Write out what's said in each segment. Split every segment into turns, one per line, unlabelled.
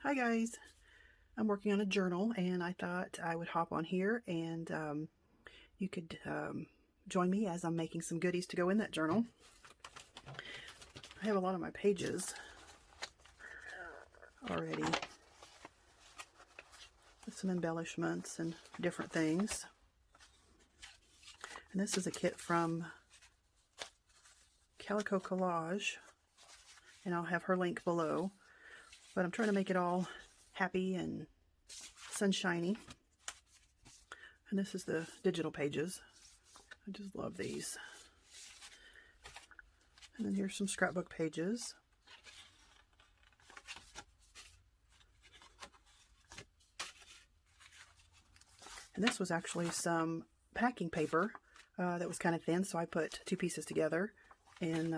Hi guys, I'm working on a journal and I thought I would hop on here and you could join me as I'm making some goodies to go in that journal. I have a lot of my pages already with some embellishments and different things. And this is a kit from Calico Collage, and I'll have her link below. But I'm trying to make it all happy and sunshiny. And this is the digital pages. I just love these. And then here's some scrapbook pages. And this was actually some packing paper that was kind of thin, so I put two pieces together, and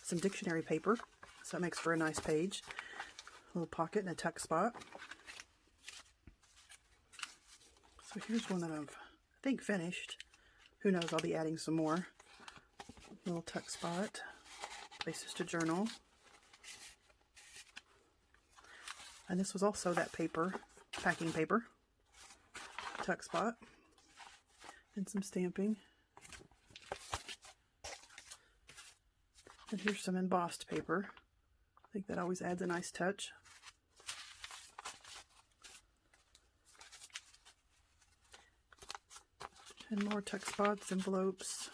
some dictionary paper, so it makes for a nice page. A little pocket and a tuck spot. So here's one that I think finished. Who knows, I'll be adding some more. Little tuck spot, places to journal. And this was also that paper, packing paper, tuck spot, and some stamping. And here's some embossed paper. I think that always adds a nice touch. And more tuck spots, envelopes.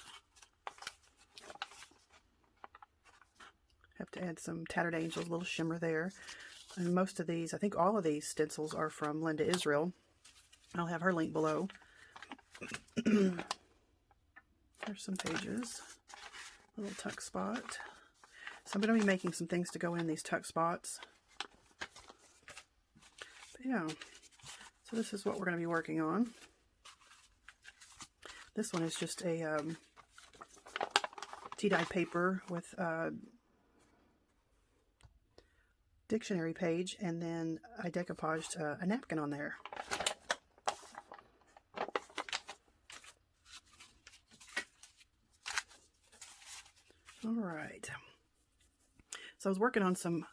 Have to add some Tattered Angels, a little shimmer there. And most of these, I think all of these stencils are from Linda Israel. I'll have her link below. There's some pages. A little tuck spot. So I'm going to be making some things to go in these tuck spots. But yeah, so this is what we're going to be working on. This one is just a tea-dye paper with dictionary page, and then I decoupaged a napkin on there. Alright, so I was working on some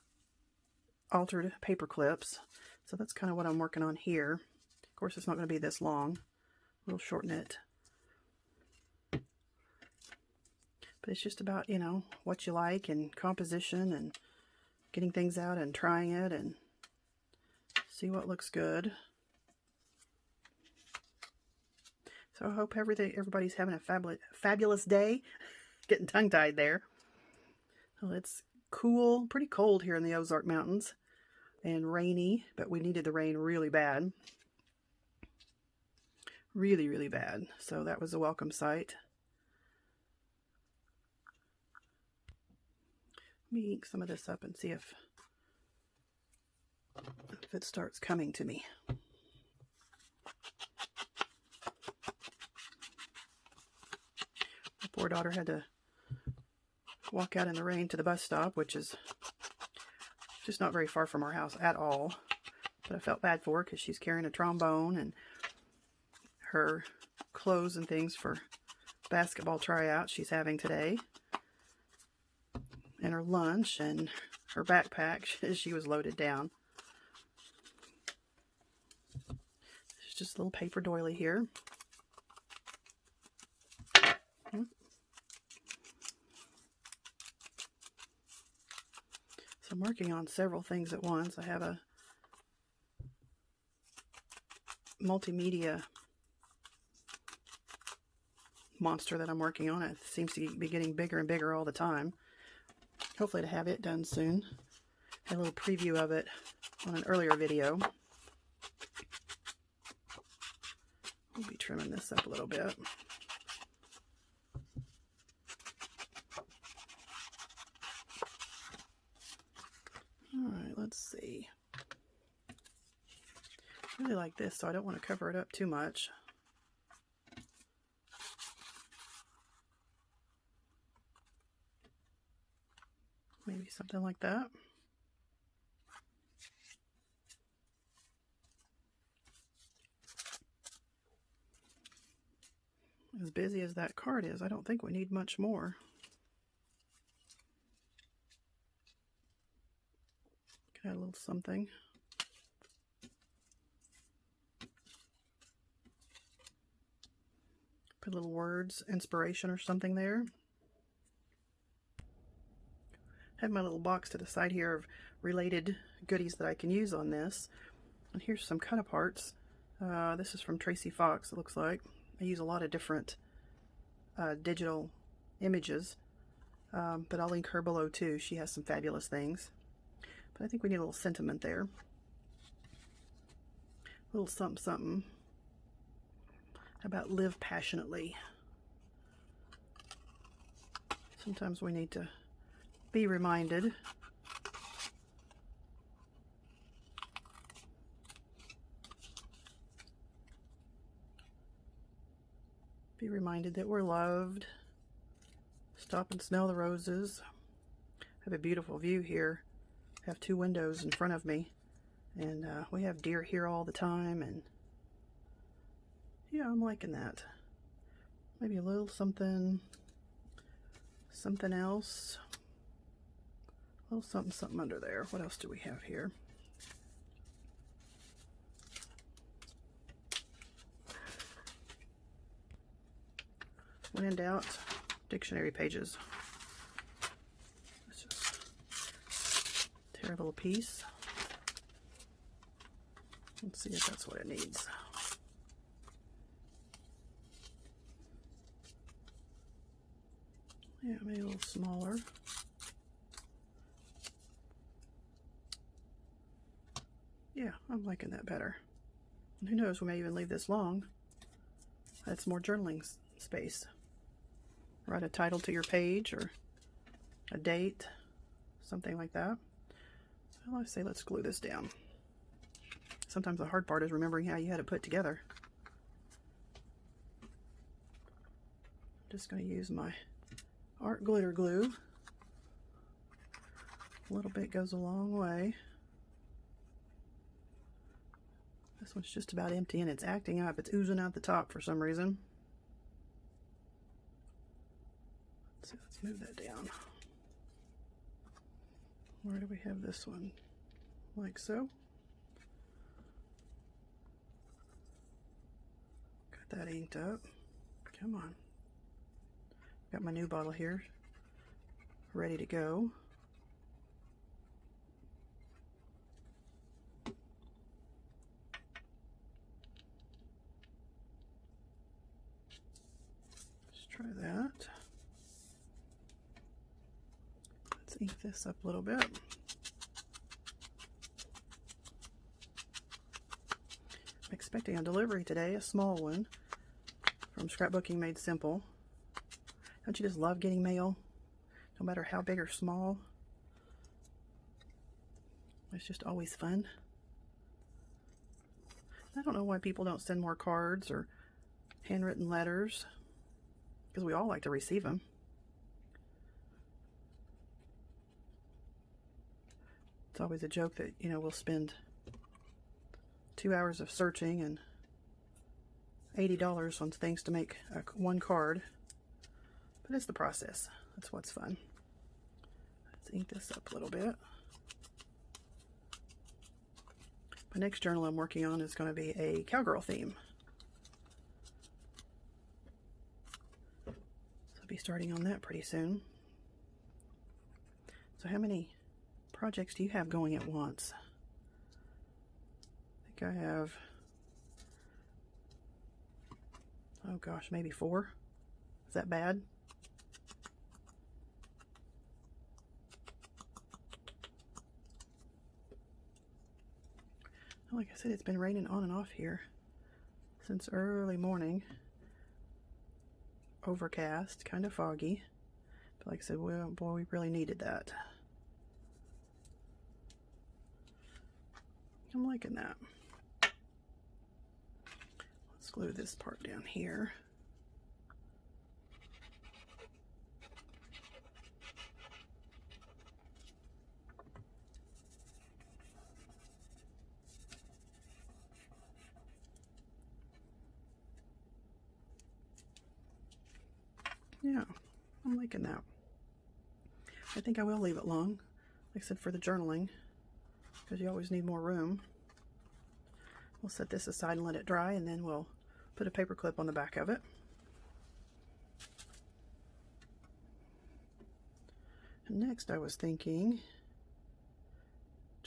altered paper clips, so that's kind of what I'm working on here. Of course, it's not going to be this long. We'll shorten it. But it's just about, you know, what you like and composition and getting things out and trying it and see what looks good. So I hope everybody's having a fabulous day. Getting tongue-tied there. Well, it's cool, pretty cold here in the Ozark Mountains, and rainy, but we needed the rain really bad. Really, really bad. So that was a welcome sight. Let me ink some of this up and see if it starts coming to me. My poor daughter had to walk out in the rain to the bus stop, which is just not very far from our house at all. But I felt bad for her because she's carrying a trombone and her clothes and things for basketball tryouts she's having today, and her lunch and her backpack. She was loaded down. There's just a little paper doily here. So I'm working on several things at once. I have a multimedia monster that I'm working on. It seems to be getting bigger and bigger all the time. Hopefully to have it done soon. Had a little preview of it on an earlier video. I'll be trimming this up a little bit. Alright, let's see. I really like this, so I don't want to cover it up too much. Maybe something like that. As busy as that card is, I don't think we need much more. Add a little something. Put little words, inspiration or something there. Have my little box to the side here of related goodies that I can use on this. And here's some cut aparts. This is from Tracy Fox, it looks like. I use a lot of different digital images, but I'll link her below too. She has some fabulous things. But I think we need a little sentiment there. A little something something about live passionately. Sometimes we need to be reminded. Be reminded that we're loved. Stop and smell the roses. I have a beautiful view here. I have 2 windows in front of me, and we have deer here all the time, and yeah, I'm liking that. Maybe a little something else. A little something under there. What else do we have here? When in doubt, dictionary pages. Let's just tear a little piece. Let's see if that's what it needs. Yeah, maybe a little smaller. Yeah, I'm liking that better. And who knows, we may even leave this long. That's more journaling space. Write a title to your page or a date, something like that. Well, I say let's glue this down. Sometimes the hard part is remembering how you had it put together. I'm just going to use my art glitter glue. A little bit goes a long way. This one's just about empty and it's acting up. It's oozing out the top for some reason. Let's move that down. Where do we have this one? Like so. Got that inked up. Come on. Got my new bottle here, ready to go. Let's try that. Let's ink this up a little bit. I'm expecting a delivery today, a small one, from Scrapbooking Made Simple. Don't you just love getting mail? No matter how big or small. It's just always fun. I don't know why people don't send more cards or handwritten letters, because we all like to receive them. It's always a joke that, you know, we'll spend 2 hours of searching and $80 on things to make one card. But it's the process. That's what's fun. Let's ink this up a little bit. My next journal I'm working on is going to be a cowgirl theme. So I'll be starting on that pretty soon. So how many projects do you have going at once? I think I have, oh gosh, maybe 4. Is that bad? Like I said, it's been raining on and off here since early morning. Overcast, kind of foggy. But like I said, well, boy, we really needed that. I'm liking that. Let's glue this part down here. Yeah, I'm liking that. I think I will leave it long, like I said, for the journaling. because you always need more room. We'll set this aside and let it dry, and then we'll put a paper clip on the back of it. And next I was thinking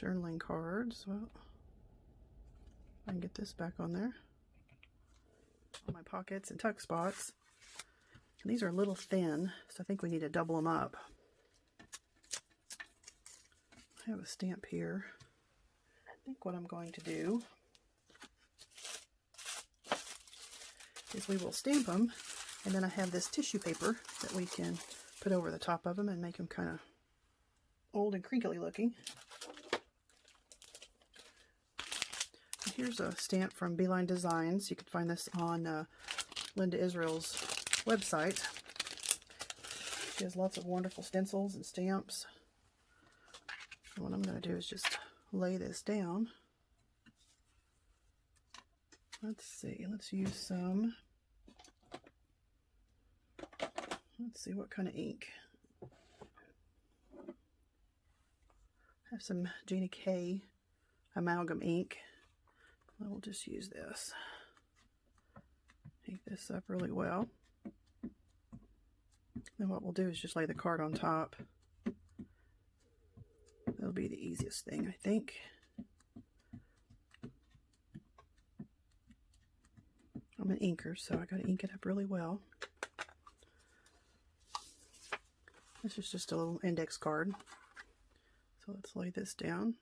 journaling cards. Well, I can get this back on there. My pockets and tuck spots. And these are a little thin, so I think we need to double them up. I have a stamp here. I think what I'm going to do is we will stamp them, and then I have this tissue paper that we can put over the top of them and make them kind of old and crinkly looking. And here's a stamp from Beeline Designs. You can find this on Linda Israel's website. She has lots of wonderful stencils and stamps. And what I'm going to do is just lay this down. Let's see, let's use some, let's see what kind of ink. I have some Gina K amalgam ink. I will just use this. Ink this up really well. Then what we'll do is just lay the card on top. That'll be the easiest thing, I think. I'm an inker, so I got to ink it up really well. This is just a little index card. So let's lay this down.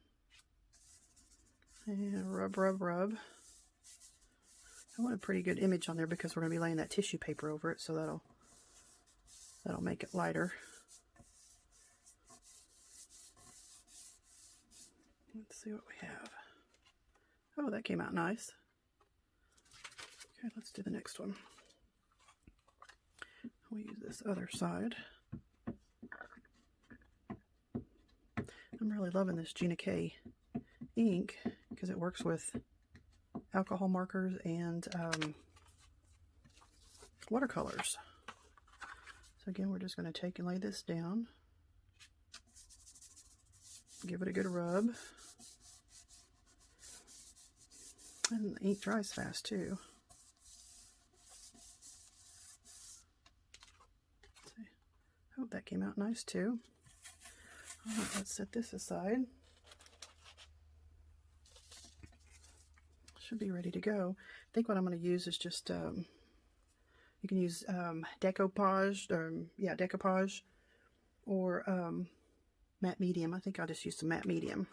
And rub, rub, rub. I want a pretty good image on there because we're going to be laying that tissue paper over it, so that'll make it lighter. Let's see what we have. Oh, that came out nice. Okay, let's do the next one. We'll use this other side. I'm really loving this Gina K ink because it works with alcohol markers and watercolors. So again, we're just going to take and lay this down. Give it a good rub. And the ink dries fast too. I hope that came out nice too. All right, let's set this aside. Should be ready to go. I think what I'm going to use is just, you can use decoupage, decoupage, or matte medium. I think I'll just use some matte medium.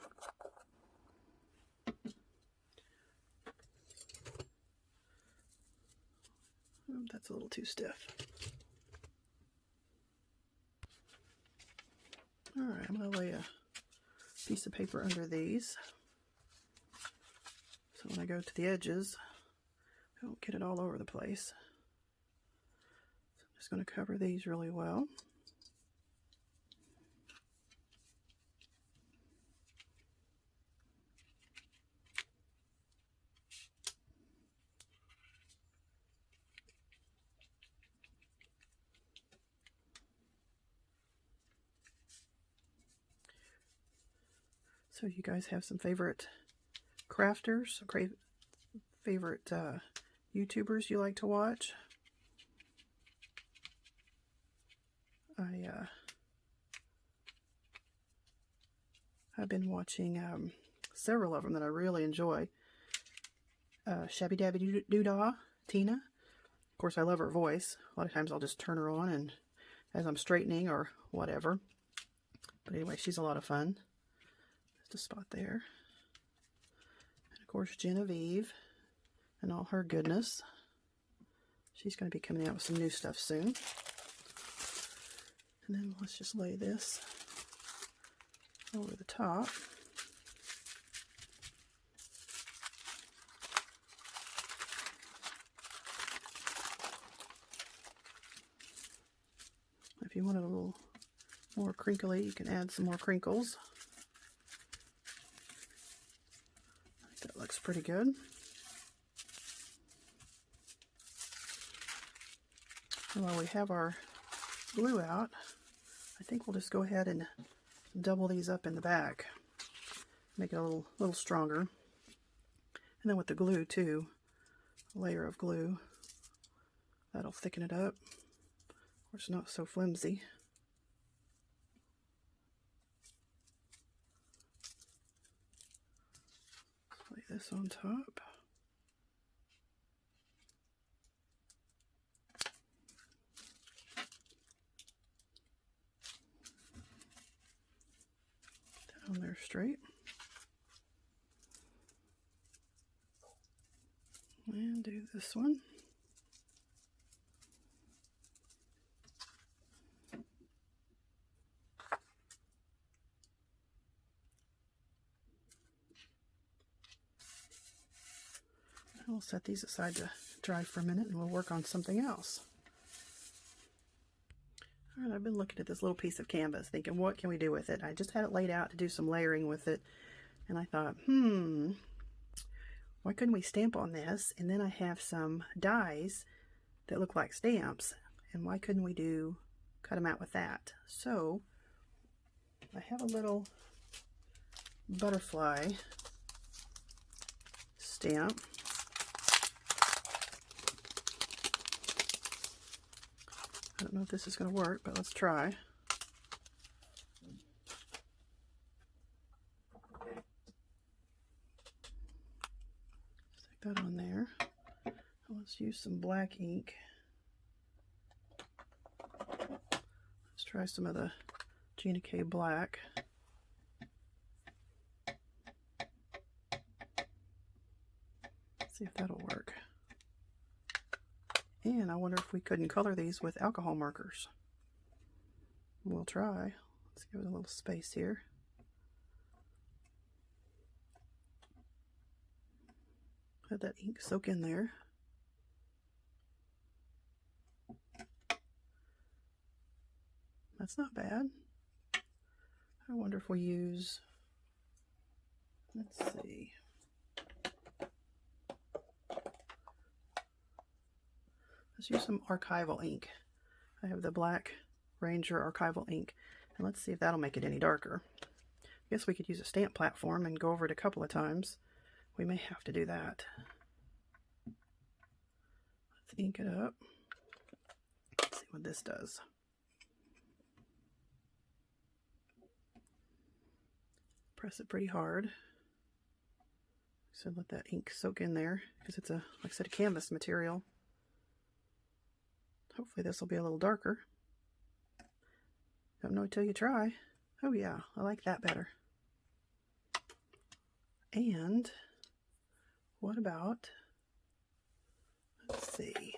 Oh, that's a little too stiff. Alright, I'm going to lay a piece of paper under these. So when I go to the edges, I don't get it all over the place. So I'm just going to cover these really well. So you guys have some favorite crafters, favorite YouTubers you like to watch? I've been watching several of them that I really enjoy. Shabby Dabby Doodah, Tina. Of course, I love her voice. A lot of times I'll just turn her on and as I'm straightening or whatever. But anyway, she's a lot of fun. Just a spot there. And of course, Genevieve and all her goodness. She's going to be coming out with some new stuff soon. And then let's just lay this over the top. If you want it a little more crinkly, you can add some more crinkles. I think that looks pretty good. And while we have our glue out, I think we'll just go ahead and double these up in the back. make it a little stronger. And then with the glue too, a layer of glue, that'll thicken it up. Of course, not so flimsy. Lay this on top. Down there straight. And do this one. We'll set these aside to dry for a minute and we'll work on something else. Alright, I've been looking at this little piece of canvas thinking, what can we do with it? I just had it laid out to do some layering with it, and I thought, why couldn't we stamp on this? And then I have some dies that look like stamps, and why couldn't we cut them out with that? So I have a little butterfly stamp. I don't know if this is going to work, but let's try. Stick that on there. Let's use some black ink. Let's try some of the Gina K Black. See if that'll work. And I wonder if we couldn't color these with alcohol markers. We'll try. Let's give it a little space here. Let that ink soak in there. That's not bad. I wonder if we use, let's see. Let's use some archival ink. I have the Black Ranger archival ink, and let's see if that'll make it any darker. I guess we could use a stamp platform and go over it a couple of times. We may have to do that. Let's ink it up. Let's see what this does. Press it pretty hard. So let that ink soak in there, because it's like I said, a canvas material. Hopefully this will be a little darker. Don't know until you try. Oh yeah, I like that better. And what about, let's see.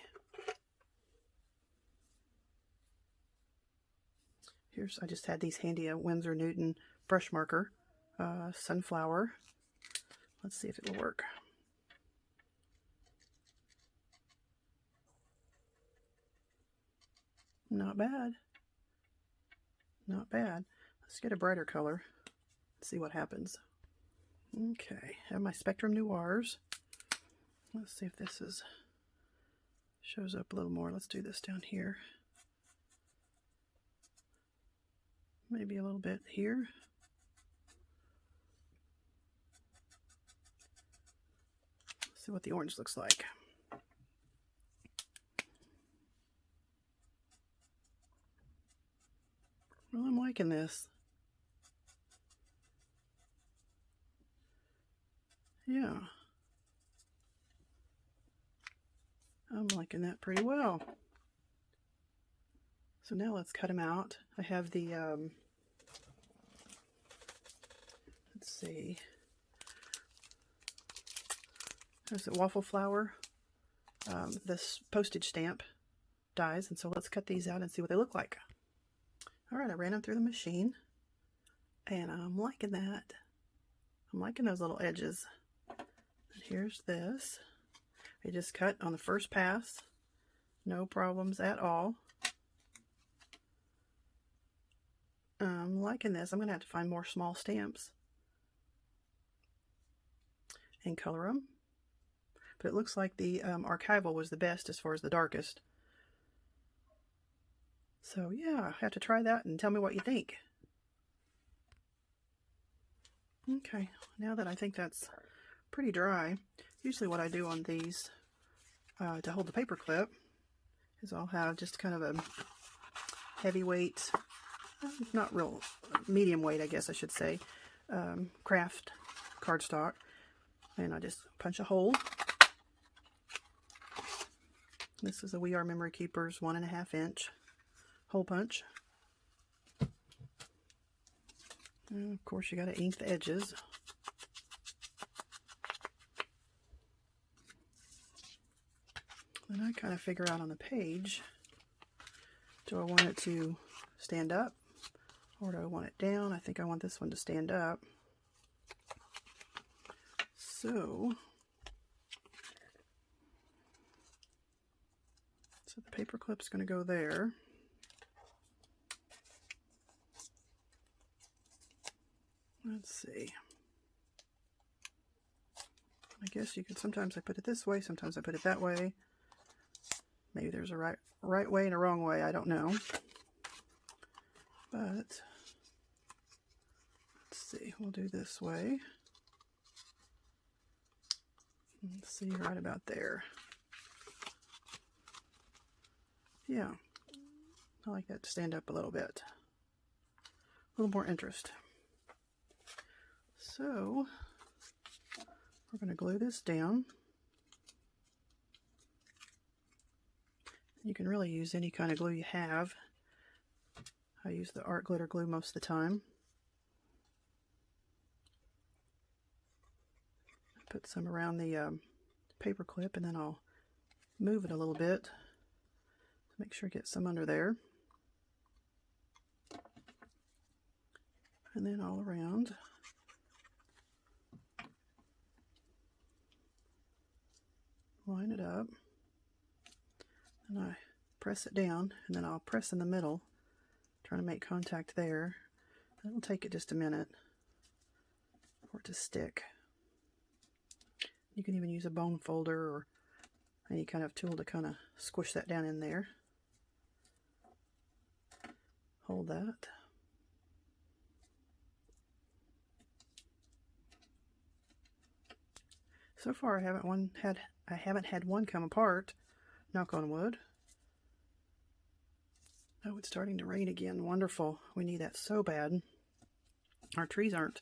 I just had these handy, a Winsor Newton brush marker, sunflower. Let's see if it will work. Not bad. Not bad. Let's get a brighter color. See what happens. Okay, I have my Spectrum Noirs. Let's see if this shows up a little more. Let's do this down here. Maybe a little bit here. Let's see what the orange looks like. Well, I'm liking this. Yeah. I'm liking that pretty well. So now let's cut them out. I have the, let's see. There's the waffle flower, this postage stamp dies, and so let's cut these out and see what they look like. Alright, I ran them through the machine, and I'm liking that. I'm liking those little edges. And here's this. I just cut on the first pass. No problems at all. I'm liking this. I'm going to have to find more small stamps and color them. But it looks like the archival was the best as far as the darkest. So yeah, have to try that and tell me what you think. Okay, now that I think that's pretty dry, usually what I do on these to hold the paper clip is I'll have just kind of a heavyweight, not real medium weight, I guess I should say, craft cardstock, and I just punch a hole. This is a We Are Memory Keepers 1.5 inch hole punch. And of course you got to ink the edges. Then I kind of figure out on the page, do I want it to stand up or do I want it down? I think I want this one to stand up. So the paper clip's going to go there. Let's see. I guess you could, sometimes I put it this way, sometimes I put it that way. Maybe there's a right way and a wrong way, I don't know. But let's see, we'll do this way. Let's see, right about there. Yeah, I like that to stand up a little bit. A little more interest. So we're going to glue this down. You can really use any kind of glue you have. I use the art glitter glue most of the time. Put some around the paper clip, and then I'll move it a little bit. Make sure I get some under there. And then all around. Line it up. And I press it down, and then I'll press in the middle, trying to make contact there. It'll take it just a minute for it to stick. You can even use a bone folder or any kind of tool to kind of squish that down in there. Hold that. So far I haven't had one come apart, knock on wood. Oh, it's starting to rain again. Wonderful. We need that so bad. Our trees aren't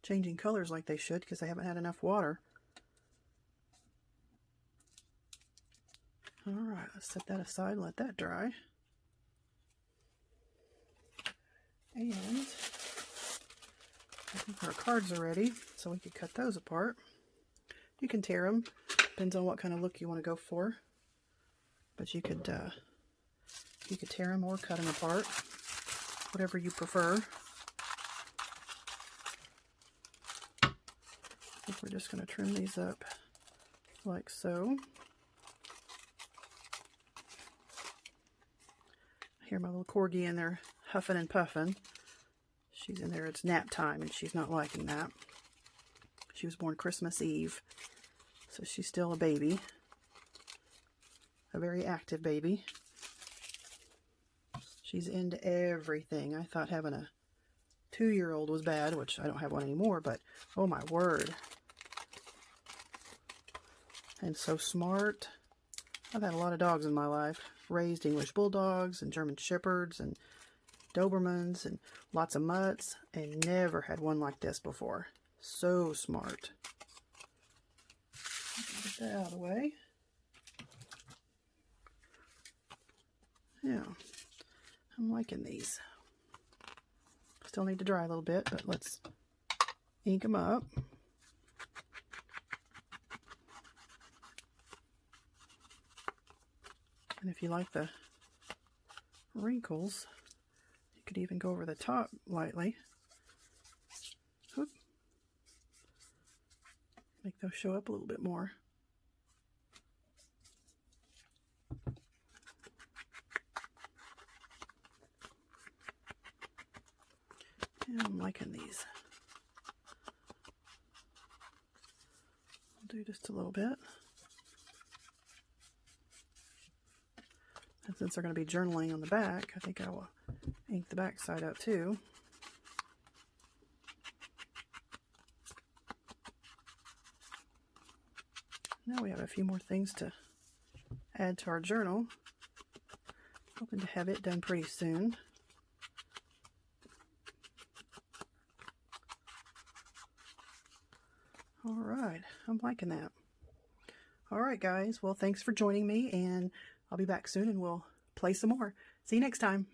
changing colors like they should because they haven't had enough water. Alright, let's set that aside and let that dry. And I think our cards are ready, so we could cut those apart. You can tear them, depends on what kind of look you want to go for. But you could tear them or cut them apart, whatever you prefer. I think we're just going to trim these up like so. I hear my little corgi in there huffing and puffing. She's in there, it's nap time, and she's not liking that. She was born Christmas Eve, so she's still a baby. A very active baby. She's into everything. I thought having a 2-year-old was bad, which I don't have one anymore, but oh my word. And so smart. I've had a lot of dogs in my life. Raised English Bulldogs and German Shepherds and Dobermans and lots of mutts, and never had one like this before. So smart. Get that out of the way. Yeah, I'm liking these. Still need to dry a little bit, but let's ink them up. And if you like the wrinkles, you could even go over the top lightly. Whoop. Make those show up a little bit more. Yeah, I'm liking these. I'll do just a little bit. And since they're going to be journaling on the back, I think I will ink the back side out too. Now we have a few more things to add to our journal. Hoping to have it done pretty soon. All right, I'm liking that. All right, guys. Well, thanks for joining me, and I'll be back soon, and we'll play some more. See you next time.